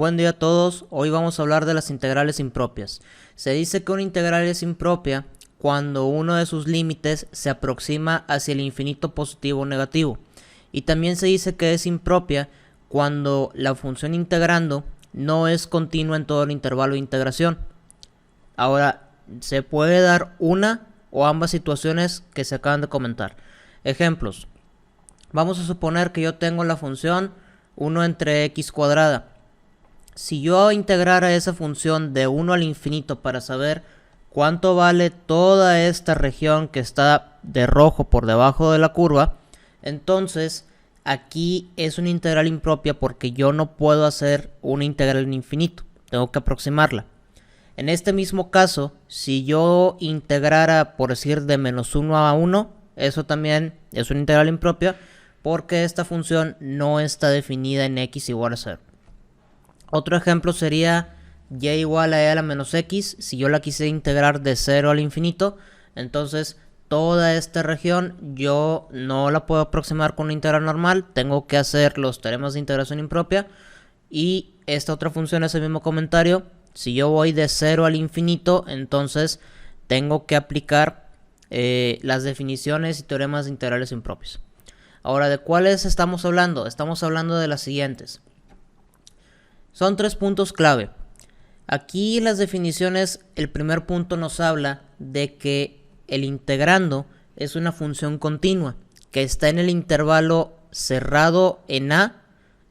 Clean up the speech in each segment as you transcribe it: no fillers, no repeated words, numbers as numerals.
Buen día a todos, hoy vamos a hablar de las integrales impropias. Se dice que una integral es impropia cuando uno de sus límites se aproxima hacia el infinito positivo o negativo. Y también se dice que es impropia cuando la función integrando no es continua en todo el intervalo de integración. Ahora, se puede dar una o ambas situaciones que se acaban de comentar. Ejemplos. Vamos a suponer que yo tengo la función 1 entre x cuadrada. Si yo integrara esa función de 1 al infinito para saber cuánto vale toda esta región que está de rojo por debajo de la curva, entonces aquí es una integral impropia porque yo no puedo hacer una integral en infinito, tengo que aproximarla. En este mismo caso, si yo integrara, por decir, de menos 1 a 1, eso también es una integral impropia porque esta función no está definida en x igual a 0. Otro ejemplo sería y igual a e a la menos x. Si yo la quise integrar de 0 al infinito, entonces toda esta región yo no la puedo aproximar con una integral normal. Tengo que hacer los teoremas de integración impropia. Y esta otra función es el mismo comentario. Si yo voy de 0 al infinito, entonces tengo que aplicar las definiciones y teoremas de integrales impropias. Ahora, ¿de cuáles estamos hablando? Estamos hablando de las siguientes. Son 3 puntos clave. Aquí en las definiciones, el primer punto nos habla de que el integrando es una función continua que está en el intervalo cerrado en a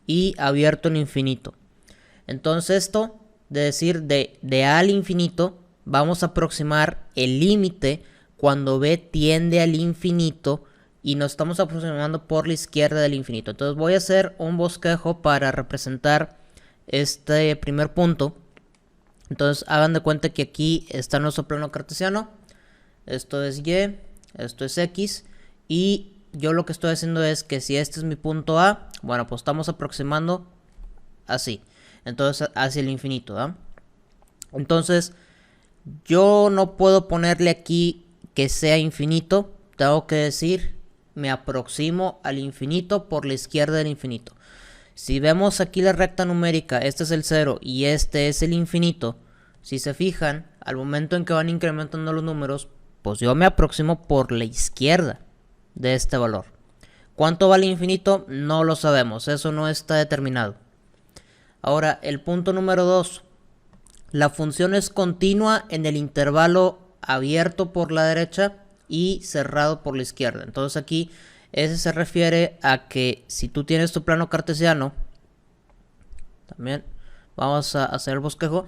y abierto en infinito. Entonces esto de decir de a al infinito, vamos a aproximar el límite cuando b tiende al infinito y nos estamos aproximando por la izquierda del infinito. Entonces voy a hacer un bosquejo para representar este primer punto. Entonces hagan de cuenta que aquí está nuestro plano cartesiano. Esto es y, esto es x. Y yo lo que estoy haciendo es que si este es mi punto A, bueno, pues estamos aproximando así. Entonces hacia el infinito, ¿eh? Entonces yo no puedo ponerle aquí que sea infinito. Tengo que decir me aproximo al infinito por la izquierda del infinito. Si vemos aquí la recta numérica, este es el 0 y este es el infinito, si se fijan, al momento en que van incrementando los números, pues yo me aproximo por la izquierda de este valor. ¿Cuánto vale infinito? No lo sabemos, eso no está determinado. Ahora, el punto número 2. La función es continua en el intervalo abierto por la derecha y cerrado por la izquierda. Entonces aquí ese se refiere a que si tú tienes tu plano cartesiano, también vamos a hacer el bosquejo,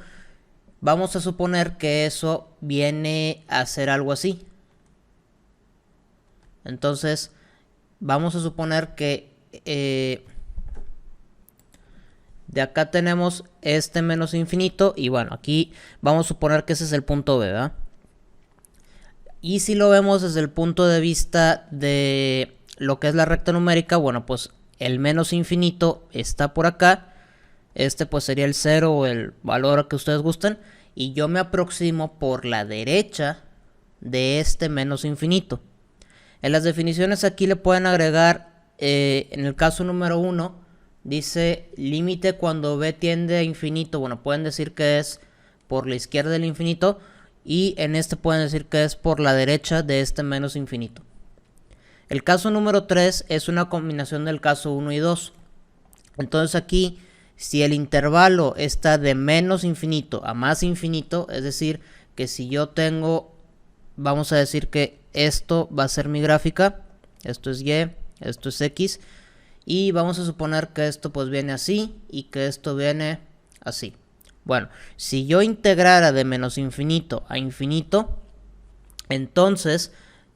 vamos a suponer que eso viene a ser algo así. Entonces vamos a suponer que de acá tenemos este menos infinito y bueno, aquí vamos a suponer que ese es el punto B, ¿verdad? Y si lo vemos desde el punto de vista de lo que es la recta numérica, bueno, pues el menos infinito está por acá. Este pues sería el 0 o el valor que ustedes gusten. Y yo me aproximo por la derecha de este menos infinito. En las definiciones aquí le pueden agregar, en el caso número 1, dice límite cuando b tiende a infinito. Bueno, pueden decir que es por la izquierda del infinito. Y en este pueden decir que es por la derecha de este menos infinito. El caso número 3 es una combinación del caso 1 y 2. Entonces aquí, si el intervalo está de menos infinito a más infinito, es decir, que si yo tengo, vamos a decir que esto va a ser mi gráfica, esto es y, esto es x, y vamos a suponer que esto pues viene así y que esto viene así. Bueno, si yo integrara de menos infinito a infinito, entonces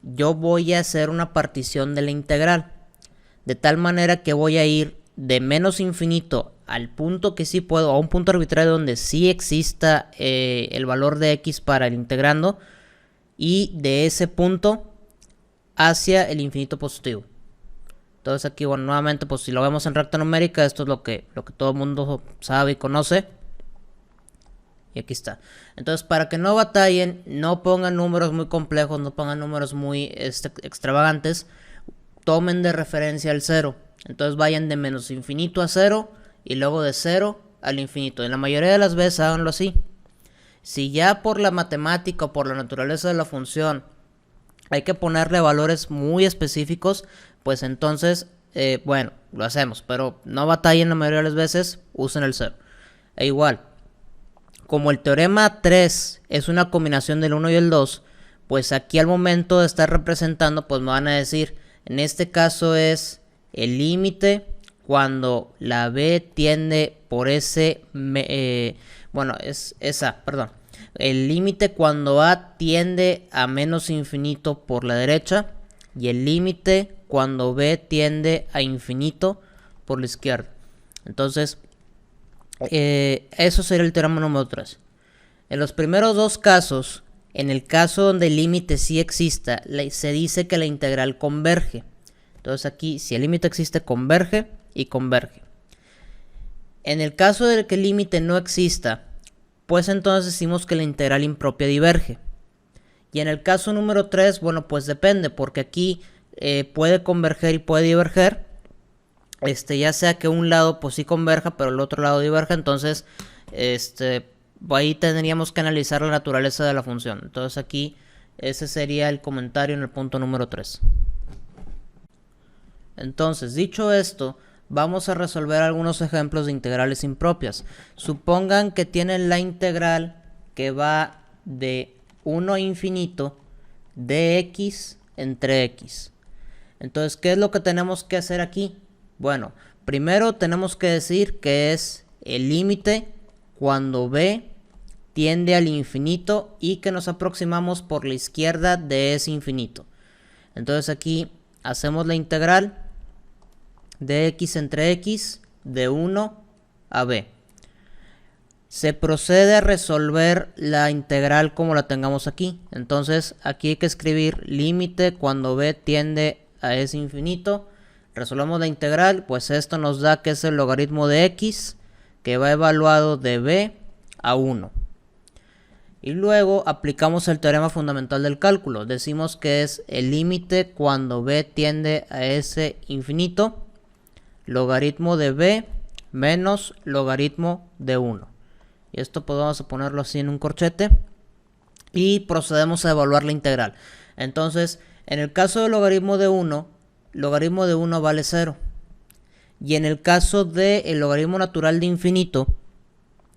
yo voy a hacer una partición de la integral. De tal manera que voy a ir de menos infinito al punto que sí puedo, a un punto arbitrario donde sí exista el valor de x para el integrando. Y de ese punto hacia el infinito positivo. Entonces aquí, bueno, nuevamente, pues si lo vemos en recta numérica, esto es lo que todo el mundo sabe y conoce. Y aquí está. Entonces, para que no batallen, no pongan números muy complejos, no pongan números muy extravagantes. Tomen de referencia el 0. Entonces vayan de menos infinito a 0 y luego de 0 al infinito. En la mayoría de las veces háganlo así. Si ya por la matemática o por la naturaleza de la función hay que ponerle valores muy específicos, pues entonces, bueno, lo hacemos. Pero no batallen la mayoría de las veces, usen el 0. E igual, como el teorema 3 es una combinación del 1 y el 2, pues aquí al momento de estar representando, pues me van a decir, en este caso es el límite cuando la b tiende por ese, el límite cuando a tiende a menos infinito por la derecha y el límite cuando b tiende a infinito por la izquierda. Entonces, eso sería el teorema número 3. En los primeros dos casos, en el caso donde el límite sí exista, se dice que la integral converge. Entonces aquí, si el límite existe, converge y converge. En el caso de que el límite no exista, pues entonces decimos que la integral impropia diverge. Y en el caso número 3, bueno, pues depende, porque aquí puede converger y puede diverger. Ya sea que un lado pues sí converja, pero el otro lado diverja, entonces ahí tendríamos que analizar la naturaleza de la función. Entonces aquí ese sería el comentario en el punto número 3. Entonces, dicho esto, vamos a resolver algunos ejemplos de integrales impropias. Supongan que tienen la integral que va de 1 a infinito de x entre x. Entonces, ¿qué es lo que tenemos que hacer aquí? Bueno, primero tenemos que decir que es el límite cuando b tiende al infinito y que nos aproximamos por la izquierda de ese infinito. Entonces aquí hacemos la integral de x entre x de 1 a b. Se procede a resolver la integral como la tengamos aquí. Entonces aquí hay que escribir límite cuando b tiende a ese infinito. Resolvemos la integral, pues esto nos da que es el logaritmo de x que va evaluado de b a 1. Y luego aplicamos el teorema fundamental del cálculo. Decimos que es el límite cuando b tiende a ese infinito, logaritmo de b menos logaritmo de 1. Y esto pues vamos a ponerlo así en un corchete. Y procedemos a evaluar la integral. Entonces, en el caso del logaritmo de 1 vale 0. Y en el caso del logaritmo natural de infinito,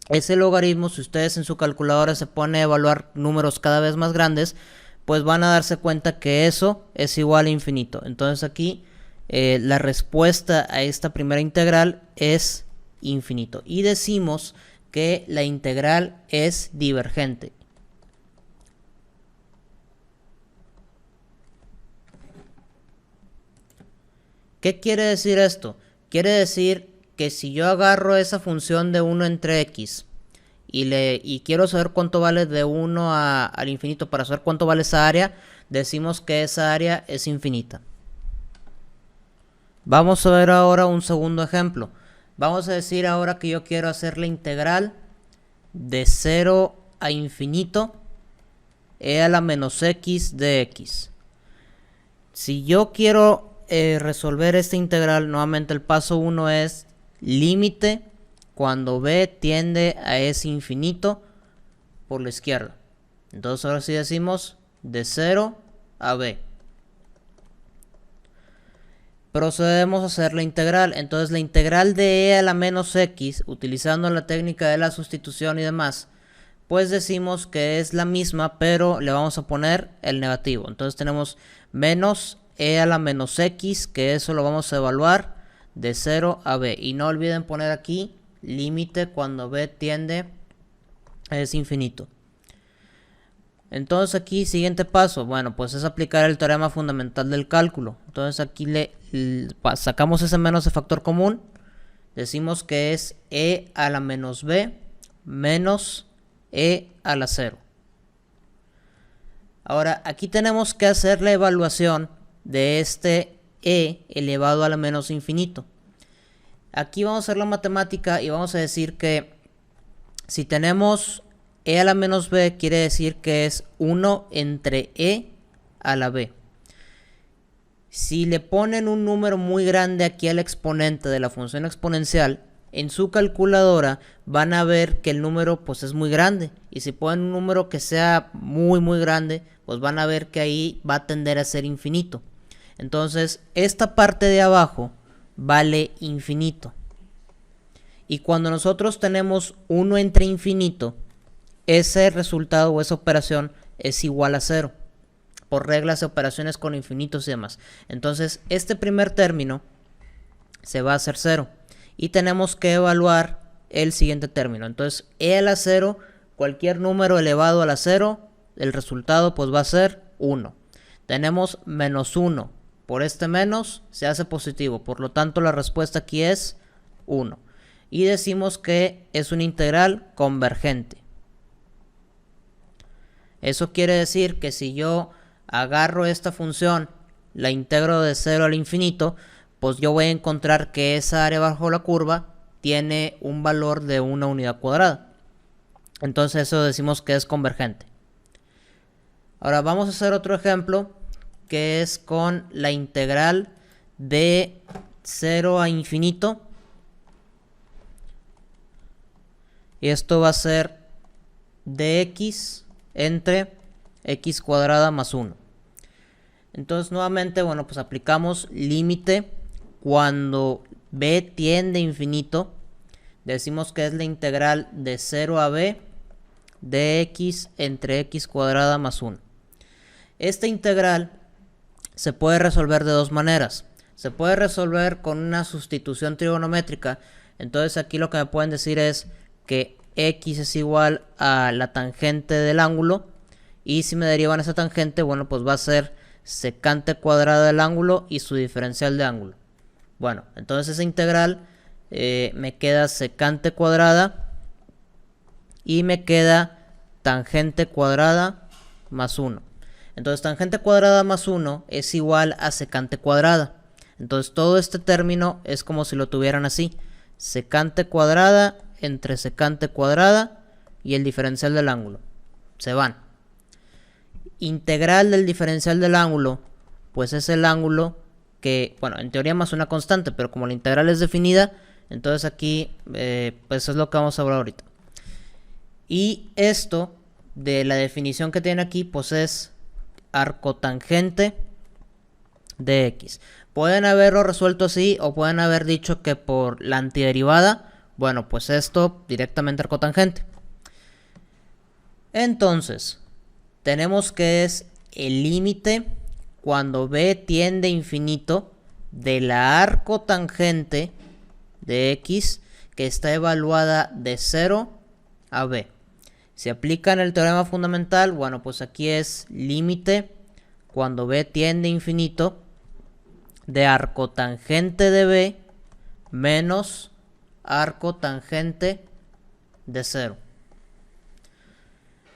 ese logaritmo, si ustedes en su calculadora se pone a evaluar números cada vez más grandes, pues van a darse cuenta que eso es igual a infinito. Entonces aquí la respuesta a esta primera integral es infinito. Y decimos que la integral es divergente. ¿Qué quiere decir esto? Quiere decir que si yo agarro esa función de 1 entre x y quiero saber cuánto vale de 1 al infinito para saber cuánto vale esa área, decimos que esa área es infinita. Vamos a ver ahora un segundo ejemplo. Vamos a decir ahora que yo quiero hacer la integral de 0 a infinito e a la menos x de x. Si yo quiero resolver esta integral, nuevamente el paso 1 es límite cuando b tiende a ese infinito por la izquierda. Entonces ahora sí decimos de 0 a b. Procedemos a hacer la integral. Entonces la integral de e a la menos x, utilizando la técnica de la sustitución y demás, pues decimos que es la misma, pero le vamos a poner el negativo. Entonces tenemos menos e a la menos x, que eso lo vamos a evaluar de 0 a b. Y no olviden poner aquí límite cuando b tiende a ese infinito. Entonces aquí siguiente paso, bueno, pues es aplicar el teorema fundamental del cálculo. Entonces aquí sacamos ese menos de factor común. Decimos que es e a la menos b menos e a la 0. Ahora aquí tenemos que hacer la evaluación de este e elevado a la menos infinito. Aquí vamos a hacer la matemática y vamos a decir que si tenemos e a la menos b, quiere decir que es 1 entre e a la b. Si le ponen un número muy grande aquí al exponente de la función exponencial, en su calculadora van a ver que el número pues es muy grande, y si ponen un número que sea muy grande, pues van a ver que ahí va a tender a ser infinito. Entonces esta parte de abajo vale infinito, y cuando nosotros tenemos 1 entre infinito, ese resultado o esa operación es igual a 0 por reglas de operaciones con infinitos y demás. Entonces este primer término se va a hacer 0 y tenemos que evaluar el siguiente término. Entonces e a la 0, cualquier número elevado a la 0, el resultado pues va a ser 1. Tenemos menos 1, por este menos se hace positivo, por lo tanto la respuesta aquí es 1. Y decimos que es una integral convergente. Eso quiere decir que si yo agarro esta función, la integro de 0 al infinito, pues yo voy a encontrar que esa área bajo la curva tiene un valor de una unidad cuadrada. Entonces eso decimos que es convergente. Ahora vamos a hacer otro ejemplo, que es con la integral de 0 a infinito. Y esto va a ser dx entre x cuadrada más 1. Entonces nuevamente, bueno, pues aplicamos límite cuando b tiende a infinito. Decimos que es la integral de 0 a b de x entre x cuadrada más 1. Esta integral se puede resolver de dos maneras. Se puede resolver con una sustitución trigonométrica. Entonces aquí lo que me pueden decir es que x es igual a la tangente del ángulo, y si me derivan esa tangente, bueno, pues va a ser secante cuadrada del ángulo y su diferencial de ángulo. Bueno, entonces esa integral me queda secante cuadrada y me queda tangente cuadrada más 1. Entonces tangente cuadrada más 1 es igual a secante cuadrada. Entonces todo este término es como si lo tuvieran así: secante cuadrada entre secante cuadrada y el diferencial del ángulo. Se van. Integral del diferencial del ángulo, pues es el ángulo que, bueno, en teoría más una constante, pero como la integral es definida, entonces aquí pues es lo que vamos a hablar ahorita. Y esto de la definición que tiene aquí, pues es arcotangente de x. Pueden haberlo resuelto así, o pueden haber dicho que por la antiderivada. Bueno, pues esto directamente arcotangente. Entonces tenemos que es el límite cuando b tiende a infinito de la arcotangente de x, que está evaluada de 0 a b. Si aplican el teorema fundamental, bueno, pues aquí es límite cuando b tiende a infinito de arcotangente de b menos arcotangente de 0.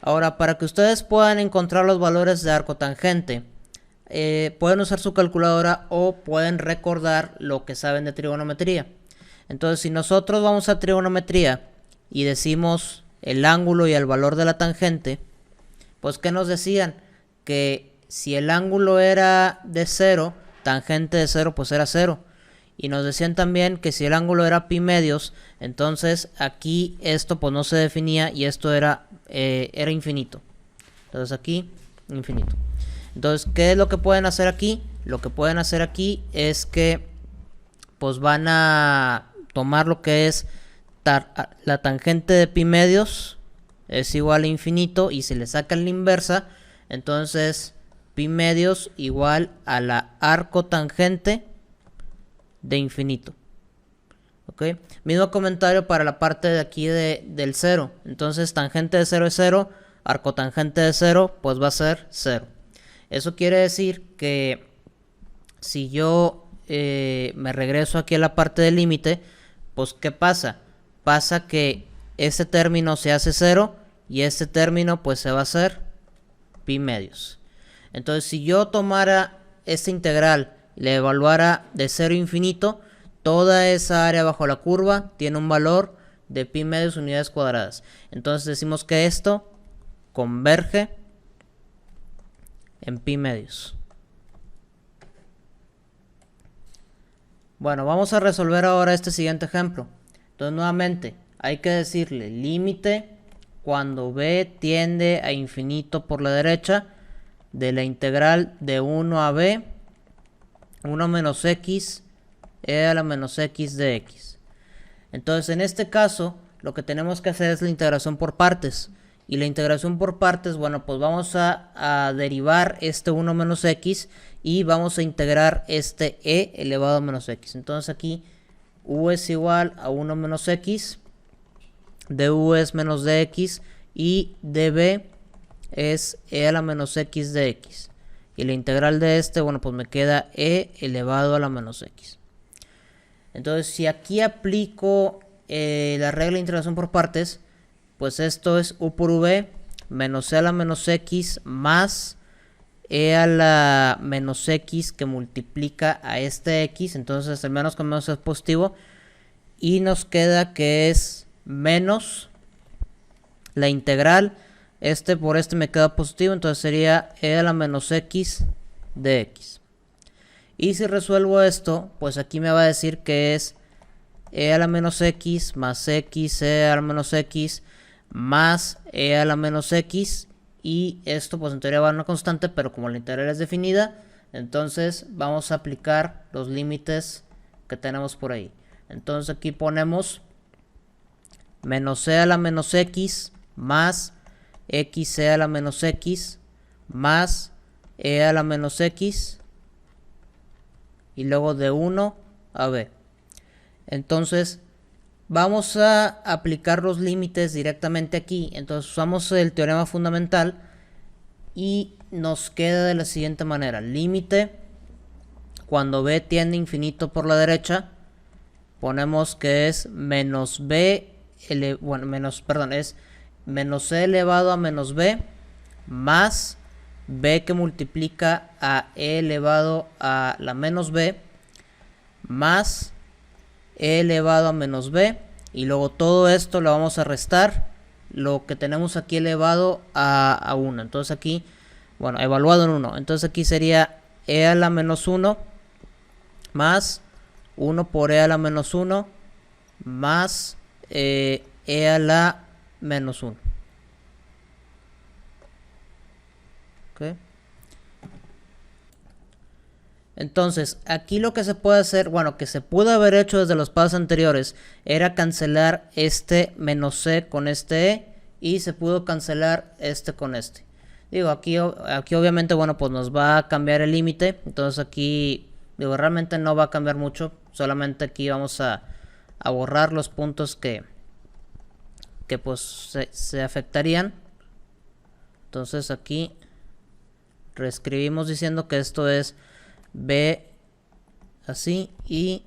Ahora, para que ustedes puedan encontrar los valores de arcotangente, pueden usar su calculadora o pueden recordar lo que saben de trigonometría. Entonces, si nosotros vamos a trigonometría y decimos el ángulo y el valor de la tangente, pues ¿qué nos decían? Que si el ángulo era de 0, tangente de 0 pues era 0. Y nos decían también que si el ángulo era pi medios, entonces aquí esto pues no se definía y esto era infinito. Entonces aquí, infinito. Entonces, ¿qué es lo que pueden hacer aquí? Lo que pueden hacer aquí es que pues van a tomar lo que es la tangente de pi medios es igual a infinito, y si le sacan la inversa, entonces pi medios igual a la arcotangente de infinito. ¿Ok? Mismo comentario para la parte de aquí del 0. Entonces tangente de 0 es 0, arcotangente de 0 pues va a ser 0. Eso quiere decir que si yo me regreso aquí a la parte del límite, pues ¿qué pasa? Pasa que este término se hace 0 y este término pues se va a hacer pi medios. Entonces si yo tomara esta integral y la evaluara de 0 a infinito, toda esa área bajo la curva tiene un valor de pi medios unidades cuadradas. Entonces decimos que esto converge en pi medios. Bueno, vamos a resolver ahora este siguiente ejemplo. Entonces nuevamente hay que decirle límite cuando b tiende a infinito por la derecha de la integral de 1 a b 1 menos x e a la menos x de x. Entonces en este caso lo que tenemos que hacer es la integración por partes. Y la integración por partes, bueno, pues vamos a derivar este 1 menos x y vamos a integrar este e elevado a menos x. Entonces aquí u es igual a 1 menos x, du es menos dx y db es e a la menos x de x. Y la integral de este, bueno, pues me queda e elevado a la menos x. Entonces si aquí aplico la regla de integración por partes, pues esto es u por v menos e a la menos x más e a la menos x que multiplica a este x. Entonces el menos con menos es positivo y nos queda que es menos la integral, este por este me queda positivo, entonces sería e a la menos x de x. Y si resuelvo esto, pues aquí me va a decir que es e a la menos x más x e a la menos x más e a la menos x, y esto pues en teoría va a una constante, pero como la integral es definida, entonces vamos a aplicar los límites que tenemos por ahí. Entonces aquí ponemos menos e a la menos x más x e a la menos x más e a la menos x y luego de 1 a b. Entonces vamos a aplicar los límites directamente aquí. Entonces usamos el teorema fundamental y nos queda de la siguiente manera: límite cuando b tiende a infinito por la derecha, ponemos que es menos b, es menos e elevado a menos b más b que multiplica a e elevado a la menos b más e elevado a menos b, y luego todo esto lo vamos a restar lo que tenemos aquí elevado a 1. Entonces aquí, bueno, evaluado en 1. Entonces aquí sería e a la menos 1 más 1 por e a la menos 1 más e a la menos 1. ¿Okay? Entonces aquí lo que se puede hacer, bueno, que se pudo haber hecho desde los pasos anteriores, era cancelar este menos c con este e, y se pudo cancelar este con este. Digo, aquí obviamente, bueno, pues nos va a cambiar el límite. Entonces aquí, digo, realmente no va a cambiar mucho. Solamente aquí vamos a borrar los puntos que pues se afectarían. Entonces aquí reescribimos diciendo que esto es b así y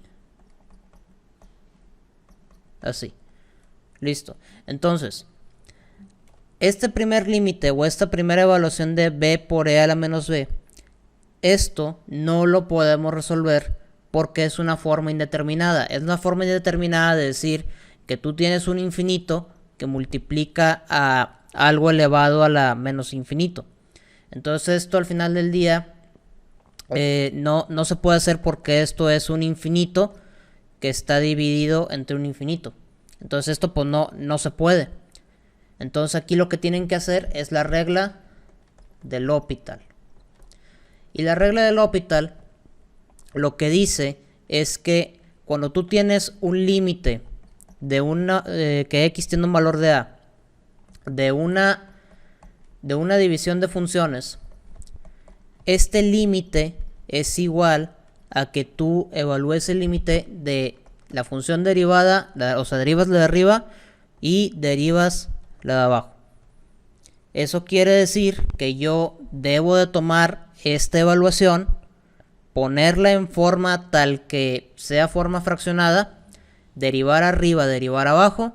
así. Listo. Entonces este primer límite o esta primera evaluación de b por e a la menos b, esto no lo podemos resolver porque es una forma indeterminada. Es una forma indeterminada de decir que tú tienes un infinito que multiplica a algo elevado a la menos infinito. Entonces esto al final del día no se puede hacer porque esto es un infinito que está dividido entre un infinito. Entonces esto pues no se puede. Entonces aquí lo que tienen que hacer es la regla del L'Hopital. Y la regla del L'Hopital lo que dice es que cuando tú tienes un límite de que x tiene un valor de a, de una división de funciones, este límite es igual a que tú evalúes el límite de la función derivada, o sea, derivas la de arriba y derivas la de abajo. Eso quiere decir que yo debo de tomar esta evaluación, ponerla en forma tal que sea forma fraccionada, derivar arriba, derivar abajo,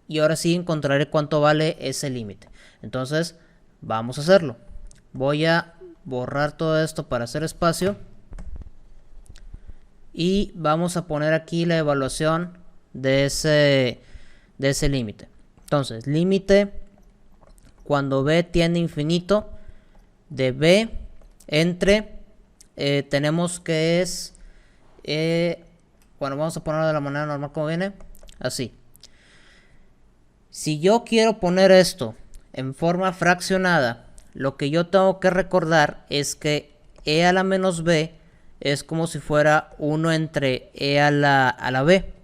y ahora sí encontraré cuánto vale ese límite. Entonces vamos a hacerlo. Voy a borrar todo esto para hacer espacio y vamos a poner aquí la evaluación de ese límite. Entonces, límite cuando b tiende a infinito de b entre, tenemos que es, bueno, vamos a ponerlo de la manera normal como viene, así. Si yo quiero poner esto en forma fraccionada, lo que yo tengo que recordar es que e a la menos b es como si fuera 1 entre e a la b.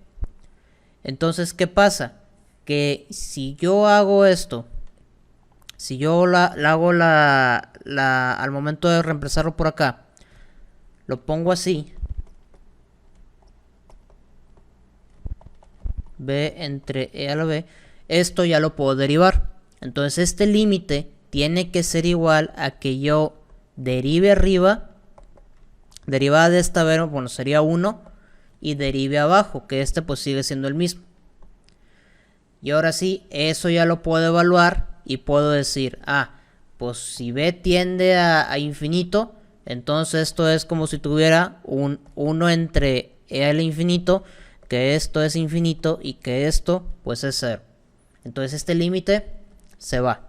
Entonces, ¿qué pasa? Que si yo hago esto, si yo la hago al momento de reemplazarlo por acá, lo pongo así, b entre e a la b, esto ya lo puedo derivar. Entonces este límite tiene que ser igual a que yo derive arriba, derivada de esta b, bueno, sería 1, y derive abajo, que este pues sigue siendo el mismo. Y ahora sí, eso ya lo puedo evaluar y puedo decir, pues si b tiende a infinito, entonces esto es como si tuviera un 1 entre e al infinito, que esto es infinito y que esto pues es 0. Entonces este límite se va.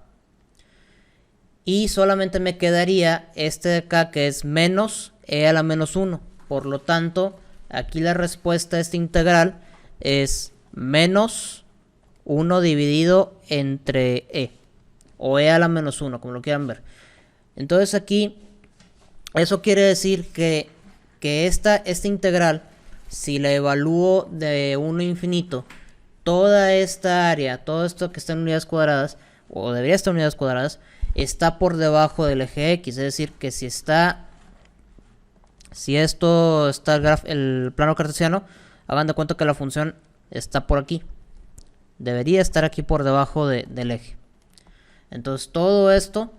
Y solamente me quedaría este de acá, que es menos e a la menos 1. Por lo tanto, aquí la respuesta a esta integral es menos 1 dividido entre e, o e a la menos 1, como lo quieran ver. Entonces aquí, eso quiere decir que esta integral, si la evalúo de 1 a infinito, toda esta área, todo esto que está en unidades cuadradas, o debería estar en unidades cuadradas, está por debajo del eje X. Es decir, que si esto está el plano cartesiano, hagan de cuenta que la función está por aquí. Debería estar aquí por debajo del eje. Entonces todo esto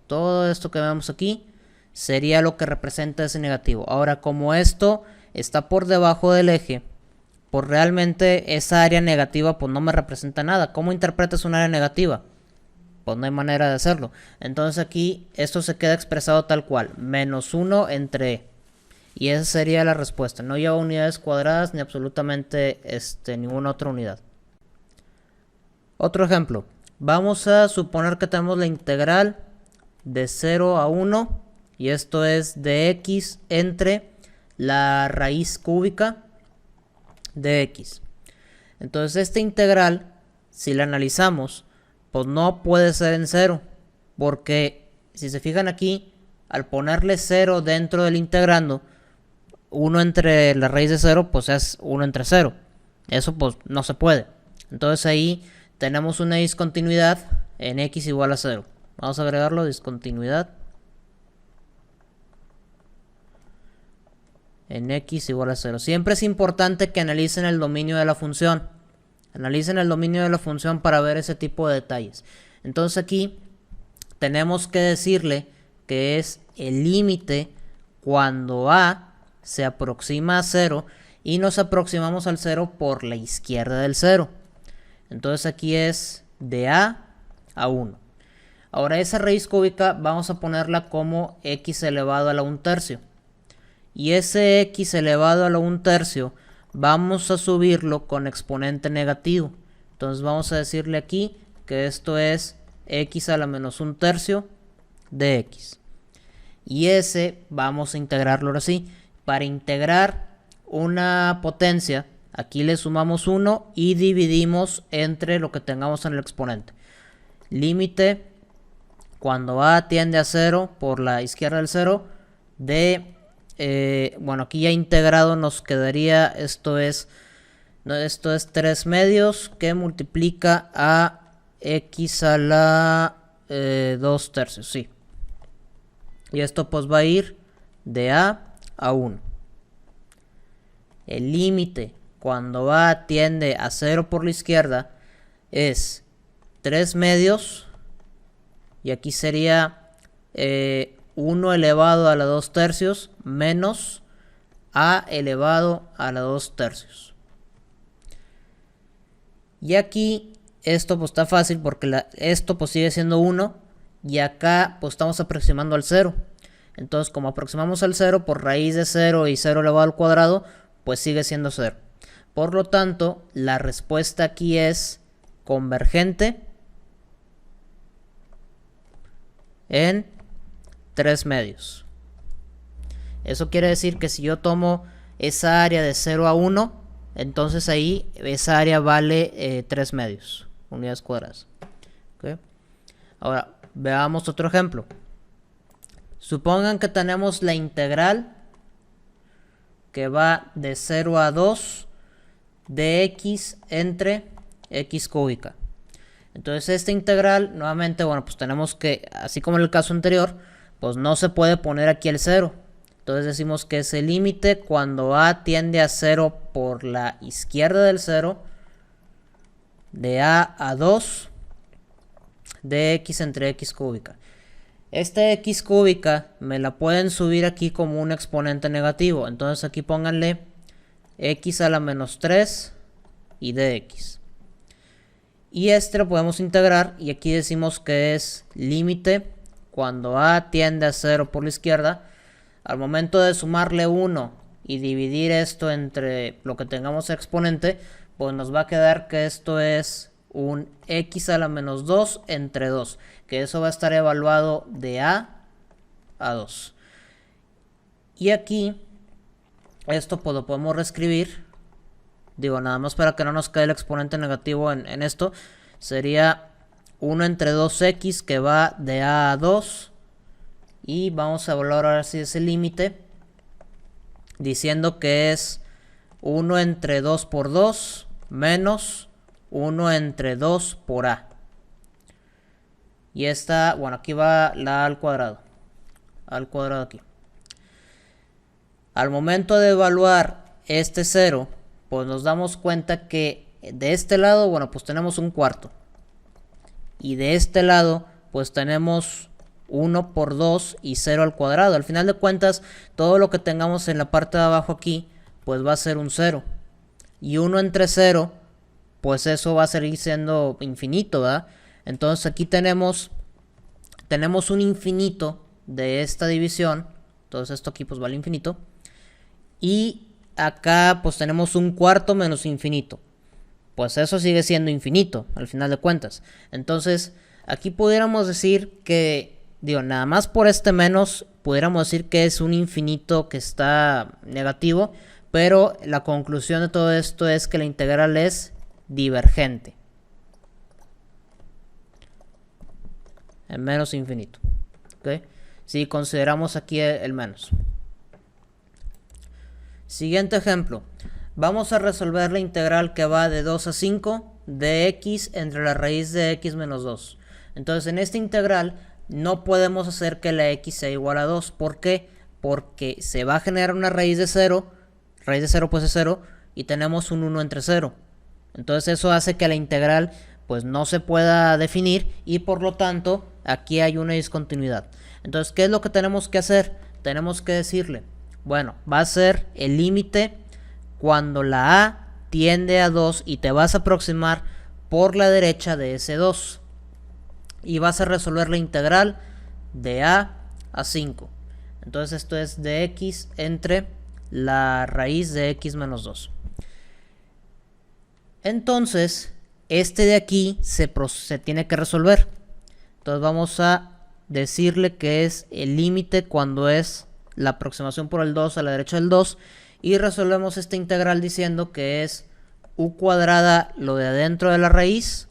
que vemos aquí sería lo que representa ese negativo. Ahora, como esto está por debajo del eje, pues realmente esa área negativa pues no me representa nada. ¿Cómo interpretas un área negativa? Pues no hay manera de hacerlo. Entonces aquí esto se queda expresado tal cual, menos 1 entre e. Y esa sería la respuesta. No lleva unidades cuadradas ni absolutamente ninguna otra unidad. Otro ejemplo. Vamos a suponer que tenemos la integral de 0 a 1. Y esto es de x entre la raíz cúbica de x. Entonces esta integral, si la analizamos, pues no puede ser en 0. Porque si se fijan aquí, al ponerle 0 dentro del integrando, 1 entre la raíz de 0, pues es 1 entre 0. Eso pues no se puede. Entonces ahí tenemos una discontinuidad en x igual a 0. Vamos a agregarlo, discontinuidad en x igual a 0. Siempre es importante que analicen el dominio de la función. Analicen el dominio de la función para ver ese tipo de detalles. Entonces aquí tenemos que decirle que es el límite cuando a se aproxima a 0 y nos aproximamos al 0 por la izquierda del 0. Entonces aquí es de a 1. Ahora esa raíz cúbica vamos a ponerla como x elevado a la 1/3. Y ese x elevado a la 1/3 vamos a subirlo con exponente negativo. Entonces vamos a decirle aquí que esto es x a la menos 1/3 de x. Y ese vamos a integrarlo ahora sí. Para integrar una potencia, aquí le sumamos 1 y dividimos entre lo que tengamos en el exponente. Límite cuando a tiende a 0 por la izquierda del 0 de... bueno, aquí ya integrado nos quedaría, esto es 3 medios que multiplica a x a la 2/3, sí. Y esto pues va a ir de a 1. El límite cuando a tiende a 0 por la izquierda es 3 medios. Y aquí sería 1 elevado a la 2/3 menos a elevado a la 2/3. Y aquí esto pues está fácil porque esto pues sigue siendo 1 y acá pues estamos aproximando al 0. Entonces como aproximamos al 0 por raíz de 0 y 0 elevado al cuadrado, pues sigue siendo 0. Por lo tanto, la respuesta aquí es convergente en 3 medios. Eso quiere decir que si yo tomo esa área de 0 a 1, entonces ahí esa área vale 3 medios, unidades cuadradas. ¿Okay? Ahora, veamos otro ejemplo. Supongan que tenemos la integral que va de 0 a 2 de x entre x cúbica. Entonces esta integral, nuevamente, bueno, pues tenemos que, así como en el caso anterior, pues no se puede poner aquí el 0. Entonces decimos que es el límite cuando a tiende a 0 por la izquierda del 0, de a 2 de x entre x cúbica. Esta x cúbica me la pueden subir aquí como un exponente negativo. Entonces aquí pónganle x a la menos 3 y dx. Y este lo podemos integrar y aquí decimos que es límite cuando a tiende a 0 por la izquierda. Al momento de sumarle 1 y dividir esto entre lo que tengamos exponente, pues nos va a quedar que esto es un x a la menos 2 entre 2, que eso va a estar evaluado de a 2. Y aquí, esto pues lo podemos reescribir, digo, nada más para que no nos quede el exponente negativo en esto, sería 1 entre 2x que va de a 2, y vamos a evaluar ahora sí ese límite, diciendo que es 1 entre 2 por 2 menos 1 entre 2 por a. Y esta, bueno, aquí va la a al cuadrado. Al cuadrado aquí. Al momento de evaluar este 0, pues nos damos cuenta que de este lado, bueno, pues tenemos un cuarto. Y de este lado, pues tenemos 1 por 2 y 0 al cuadrado. Al final de cuentas, todo lo que tengamos en la parte de abajo aquí, pues va a ser un 0. Y 1 entre 0, pues eso va a seguir siendo infinito, ¿verdad? Entonces aquí tenemos un infinito de esta división. Entonces esto aquí pues vale infinito. Y acá pues tenemos un cuarto menos infinito. Pues eso sigue siendo infinito al final de cuentas. Entonces aquí pudiéramos decir que, digo, nada más por este menos, pudiéramos decir que es un infinito que está negativo. Pero la conclusión de todo esto es que la integral es divergente. En menos infinito. ¿Okay? Si consideramos aquí el menos. Siguiente ejemplo. Vamos a resolver la integral que va de 2 a 5 de x entre la raíz de x menos 2. Entonces en esta integral no podemos hacer que la x sea igual a 2. ¿Por qué? Porque se va a generar una raíz de 0. Raíz de 0 pues es 0. Y tenemos un 1 entre 0. Entonces eso hace que la integral pues no se pueda definir. Y por lo tanto aquí hay una discontinuidad. Entonces, ¿qué es lo que tenemos que hacer? Tenemos que decirle, bueno, va a ser el límite cuando la a tiende a 2 y te vas a aproximar por la derecha de ese 2. Y vas a resolver la integral de a 5. Entonces esto es de x entre la raíz de x menos 2. Entonces, este de aquí se tiene que resolver. Entonces vamos a decirle que es el límite cuando es la aproximación por el 2 a la derecha del 2. Y resolvemos esta integral diciendo que es u cuadrada, lo de adentro de la raíz,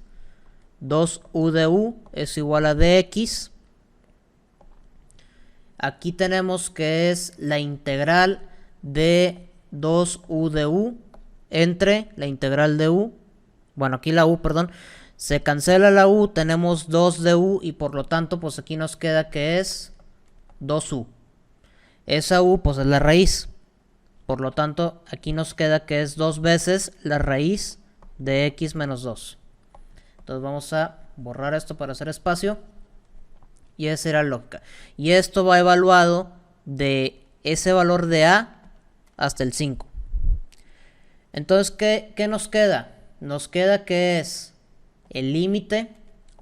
2u de u es igual a dx. Aquí tenemos que es la integral de 2u de u entre la integral de u. Bueno, aquí la u, perdón. Se cancela la u, tenemos 2 de u y por lo tanto pues aquí nos queda que es 2u. Esa u pues es la raíz. Por lo tanto aquí nos queda que es 2 veces la raíz de x menos 2. Entonces vamos a borrar esto para hacer espacio. Y esa era la lógica. Y esto va evaluado de ese valor de a hasta el 5. Entonces, ¿qué nos queda? Nos queda que es el límite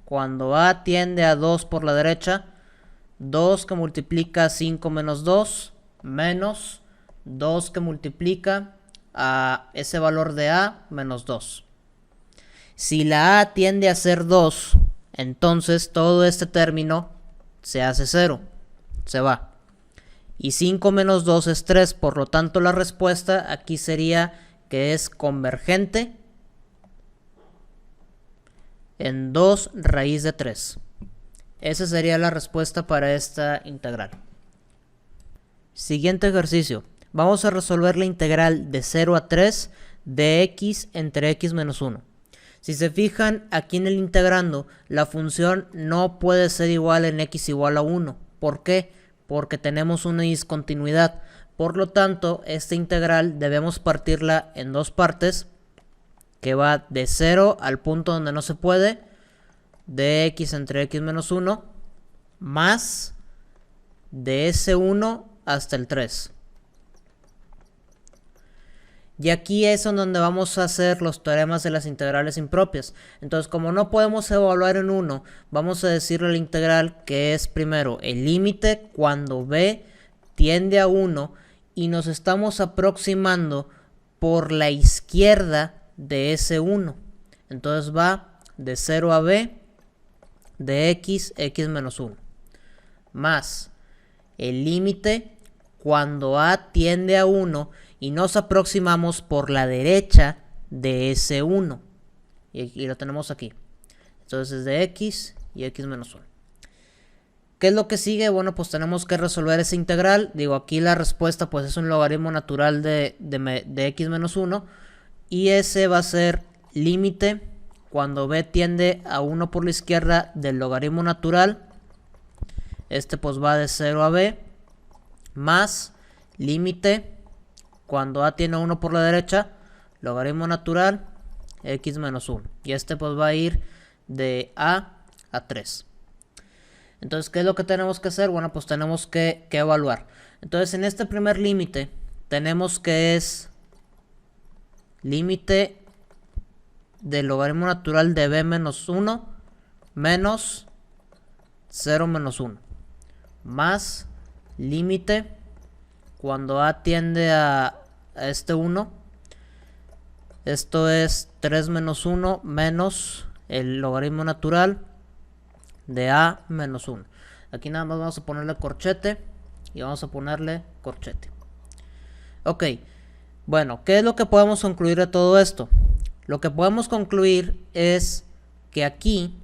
cuando a tiende a 2 por la derecha, 2 que multiplica 5 menos 2, menos 2 que multiplica a ese valor de a menos 2. Si la a tiende a ser 2, entonces todo este término se hace 0, se va. Y 5 menos 2 es 3, por lo tanto la respuesta aquí sería que es convergente en 2 raíz de 3. Esa sería la respuesta para esta integral. Siguiente ejercicio. Vamos a resolver la integral de 0 a 3 de x entre x menos 1. Si se fijan, aquí en el integrando, la función no puede ser igual en x igual a 1. ¿Por qué? Porque tenemos una discontinuidad. Por lo tanto, esta integral debemos partirla en dos partes, que va de 0 al punto donde no se puede, de x entre x menos 1, más de ese 1 hasta el 3. Y aquí es donde vamos a hacer los teoremas de las integrales impropias. Entonces, como no podemos evaluar en 1, vamos a decirle a la integral que es primero el límite cuando b tiende a 1 y nos estamos aproximando por la izquierda de ese 1. Entonces va de 0 a b de x menos 1, más el límite cuando a tiende a 1 y nos aproximamos por la derecha de ese 1. Y lo tenemos aquí. Entonces es de x y x menos 1. ¿Qué es lo que sigue? Bueno, pues tenemos que resolver esa integral. Digo, aquí la respuesta pues es un logaritmo natural de x menos 1. Y ese va a ser límite cuando b tiende a 1 por la izquierda del logaritmo natural. Este pues va de 0 a b. Más límite cuando a tiene 1 por la derecha, logaritmo natural, x menos 1. Y este pues va a ir de a 3. Entonces, ¿qué es lo que tenemos que hacer? Bueno, pues tenemos que evaluar. Entonces, en este primer límite, tenemos que es límite del logaritmo natural de b menos 1 menos 0 menos 1. Más límite cuando a tiende a este 1, esto es 3 menos 1 menos el logaritmo natural de a menos 1. Aquí nada más vamos a ponerle corchete y vamos a ponerle corchete. Ok, bueno, ¿qué es lo que podemos concluir de todo esto? Lo que podemos concluir es que aquí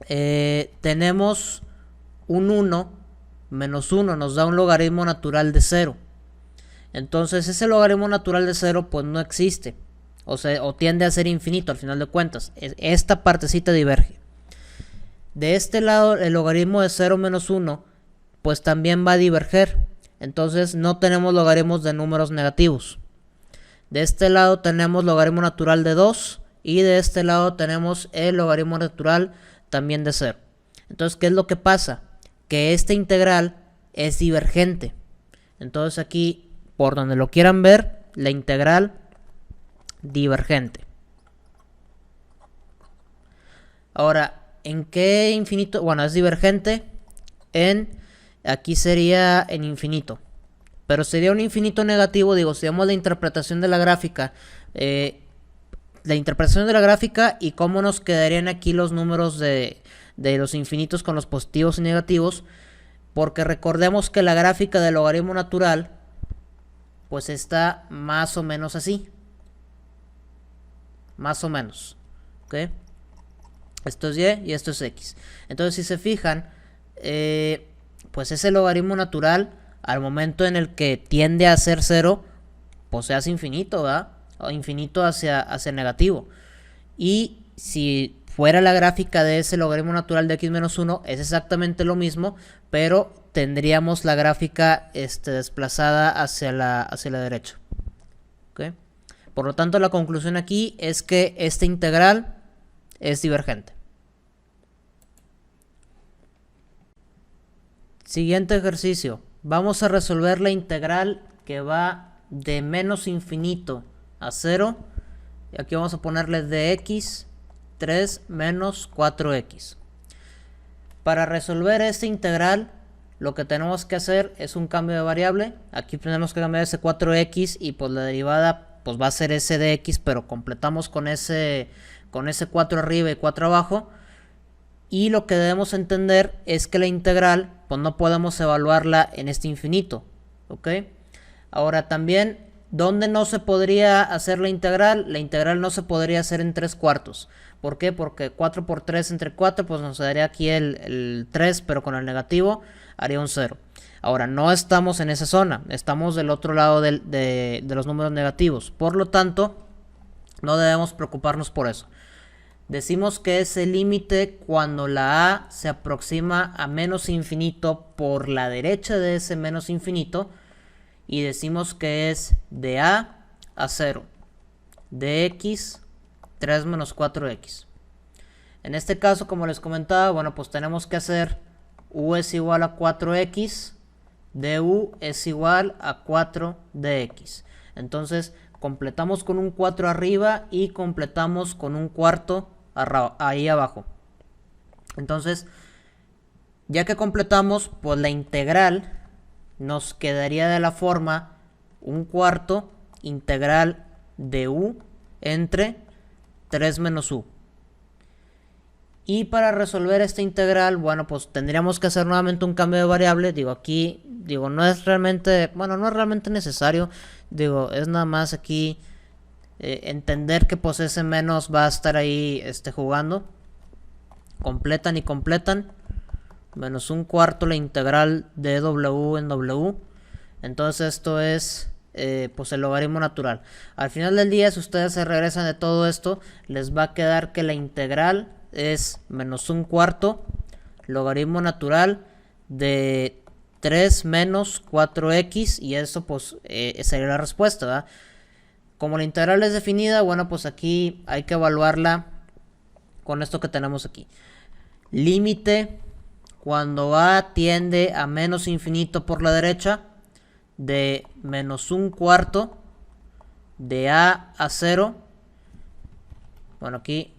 tenemos un 1 menos 1 nos da un logaritmo natural de 0. Entonces ese logaritmo natural de 0 pues no existe. O tiende a ser infinito al final de cuentas. Esta partecita diverge. De este lado el logaritmo de 0 menos 1 pues también va a diverger. Entonces no tenemos logaritmos de números negativos. De este lado tenemos logaritmo natural de 2. Y de este lado tenemos el logaritmo natural también de 0. Entonces, ¿qué es lo que pasa? Que esta integral es divergente. Entonces aquí, por donde lo quieran ver, la integral divergente. Ahora, ¿en qué infinito? Bueno, es divergente aquí sería en infinito. Pero sería un infinito negativo, digo, si vemos la interpretación de la gráfica, y cómo nos quedarían aquí los números de los infinitos con los positivos y negativos, porque recordemos que la gráfica del logaritmo natural pues está más o menos así, más o menos, ¿ok? Esto es y y esto es x. Entonces, si se fijan, pues ese logaritmo natural al momento en el que tiende a ser 0 pues se hace infinito, ¿verdad? O infinito hacia negativo. Y si fuera la gráfica de ese logaritmo natural de x menos 1, es exactamente lo mismo, pero tendríamos la gráfica desplazada hacia la derecha. ¿Okay? Por lo tanto, la conclusión aquí es que esta integral es divergente. Siguiente ejercicio. Vamos a resolver la integral que va de menos infinito a 0. Y aquí vamos a ponerle de x 3 menos 4x. Para resolver esta integral, lo que tenemos que hacer es un cambio de variable. Aquí tenemos que cambiar ese 4x y pues la derivada pues va a ser ese de x, pero completamos con ese 4 arriba y 4 abajo. Y lo que debemos entender es que la integral pues no podemos evaluarla en este infinito, ¿ok? Ahora también ¿Dónde no se podría hacer la integral? La integral no se podría hacer en 3/4. ¿Por qué? Porque 4 por 3 entre 4, pues nos daría aquí el 3, pero con el negativo haría un 0. Ahora, no estamos en esa zona, estamos del otro lado de los números negativos. Por lo tanto, no debemos preocuparnos por eso. Decimos que es el límite cuando la a se aproxima a menos infinito por la derecha de ese menos infinito. Y decimos que es de a 0. De x 3 menos 4x. En este caso, como les comentaba, bueno, pues tenemos que hacer u es igual a 4x. De u es igual a 4 de x. Entonces, completamos con un 4 arriba y completamos con un cuarto ahí abajo. Entonces, ya que completamos, pues la integral nos quedaría de la forma un cuarto integral de u entre 3 menos u. Y para resolver esta integral, bueno, pues tendríamos que hacer nuevamente un cambio de variable. Digo, aquí, no es realmente, bueno, no es realmente necesario. Digo, es nada más aquí entender que pues ese menos va a estar ahí jugando. Completan y completan. Menos un cuarto la integral de w en w. Entonces esto es pues el logaritmo natural. Al final del día, si ustedes se regresan de todo esto, les va a quedar que la integral es menos un cuarto logaritmo natural de 3 menos 4x, y eso pues sería la respuesta, ¿verdad? Como la integral es definida, bueno, pues aquí hay que evaluarla con esto que tenemos aquí. Límite cuando a tiende a menos infinito por la derecha de menos un cuarto de a 0. Bueno, aquí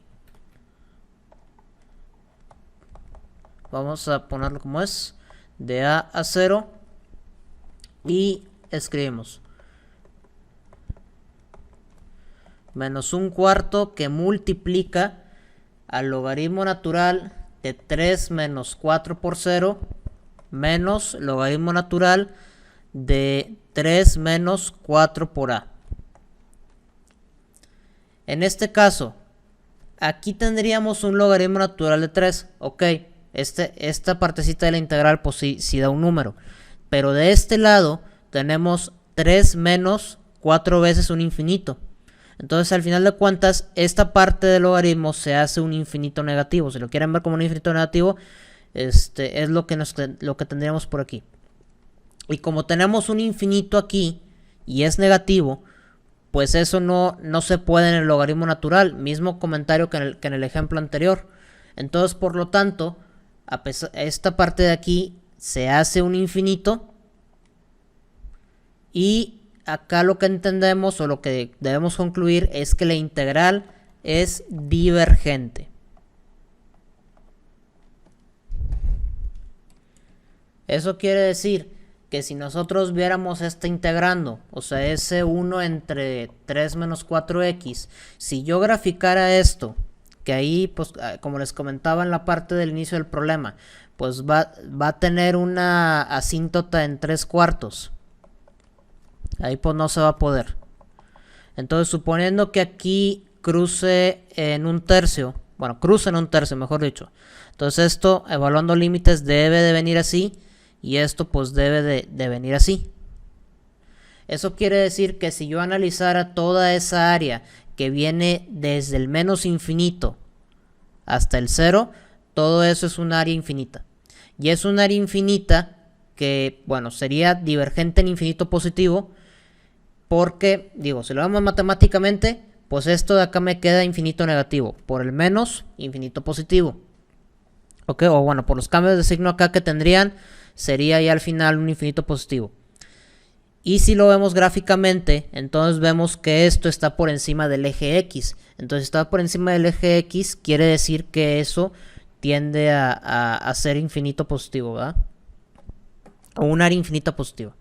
vamos a ponerlo como es, de a 0, y escribimos menos un cuarto que multiplica al logaritmo natural de 3 menos 4 por 0 menos logaritmo natural de 3 menos 4 por a. En este caso, aquí tendríamos un logaritmo natural de 3, ok. Esta partecita de la integral pues sí da un número, pero de este lado tenemos 3 menos 4 veces un infinito. Entonces, al final de cuentas, esta parte del logaritmo se hace un infinito negativo. Si lo quieren ver como un infinito negativo, es lo que tendríamos por aquí. Y como tenemos un infinito aquí y es negativo, pues eso no se puede en el logaritmo natural. Mismo comentario que en el ejemplo anterior. Entonces, por lo tanto, esta parte de aquí se hace un infinito, y acá lo que entendemos o lo que debemos concluir es que la integral es divergente. Eso quiere decir que si nosotros viéramos esta integrando, o sea, ese 1 entre 3 menos 4x, si yo graficara esto, que ahí, pues, como les comentaba en la parte del inicio del problema, pues va a tener una asíntota en 3/4. Ahí pues no se va a poder. Entonces, suponiendo que aquí cruce en un tercio, mejor dicho. Entonces esto, evaluando límites, debe de venir así, y esto pues debe de venir así. Eso quiere decir que si yo analizara toda esa área que viene desde el menos infinito hasta el 0, todo eso es un área infinita. Y es un área infinita que, bueno, sería divergente en infinito positivo, porque, si lo vemos matemáticamente, pues esto de acá me queda infinito negativo, por el menos infinito positivo. ¿Ok? O bueno, por los cambios de signo acá que tendrían, sería ya al final un infinito positivo. Y si lo vemos gráficamente, entonces vemos que esto está por encima del eje X. Entonces, está por encima del eje X, quiere decir que eso tiende a ser infinito positivo, ¿verdad? O un área infinita positiva.